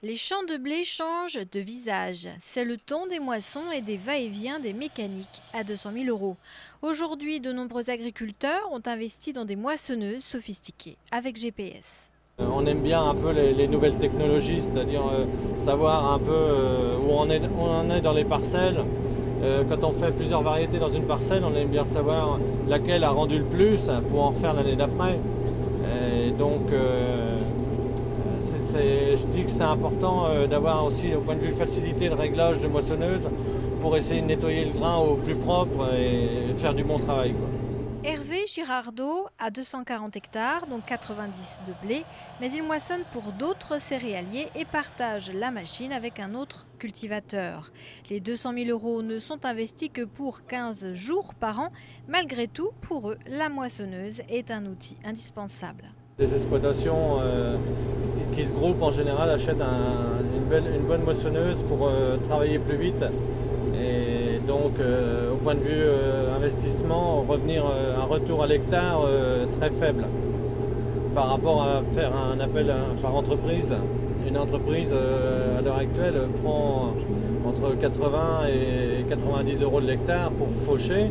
Les champs de blé changent de visage. C'est le ton des moissons et des va-et-vient des mécaniques à 200 000 euros. Aujourd'hui, de nombreux agriculteurs ont investi dans des moissonneuses sophistiquées avec GPS. On aime bien un peu les nouvelles technologies, c'est-à-dire savoir un peu où on est dans les parcelles. Quand on fait plusieurs variétés dans une parcelle, on aime bien savoir laquelle a rendu le plus pour en refaire l'année d'après. Et donc, je dis que c'est important d'avoir aussi, au point de vue facilité de réglage de moissonneuse, pour essayer de nettoyer le grain au plus propre et faire du bon travail, quoi. Hervé Girardot a 240 hectares, dont 90 de blé, mais il moissonne pour d'autres céréaliers et partage la machine avec un autre cultivateur. Les 200 000 euros ne sont investis que pour 15 jours par an. Malgré tout, pour eux, la moissonneuse est un outil indispensable. Les exploitations qui se groupent en général achètent une bonne moissonneuse pour travailler plus vite. Et donc, au point de vue investissement, revenir un retour à l'hectare très faible par rapport à faire un appel par entreprise. Une entreprise à l'heure actuelle prend entre 80 et 90 euros de l'hectare pour faucher,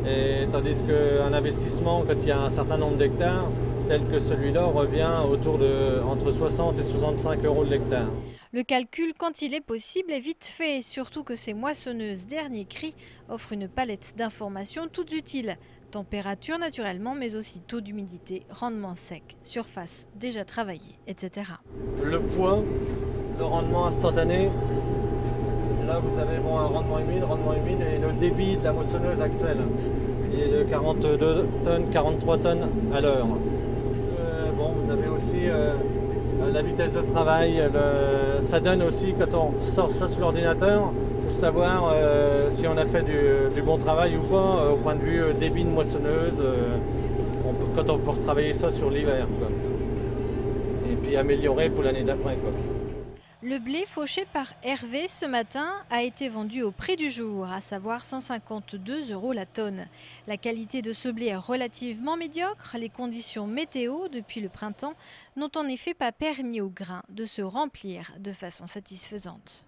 et tandis qu'un investissement, quand il y a un certain nombre d'hectares, tel que celui-là, revient autour de entre 60 et 65 euros de l'hectare. Le calcul, quand il est possible, est vite fait, surtout que ces moissonneuses dernier cri offrent une palette d'informations toutes utiles. Température naturellement, mais aussi taux d'humidité, rendement sec, surface déjà travaillée, etc. Le poids, le rendement instantané, là vous avez un rendement humide et le débit de la moissonneuse actuelle. Il est de 42 tonnes, 43 tonnes à l'heure. Vous avez aussi la vitesse de travail, ça donne aussi, quand on sort ça sur l'ordinateur, pour savoir si on a fait du bon travail ou pas, au point de vue débit de moissonneuse, quand on peut retravailler ça sur l'hiver, quoi. Et puis améliorer pour l'année d'après, quoi. Le blé fauché par Hervé ce matin a été vendu au prix du jour, à savoir 152 euros la tonne. La qualité de ce blé est relativement médiocre. Les conditions météo depuis le printemps n'ont en effet pas permis au grain de se remplir de façon satisfaisante.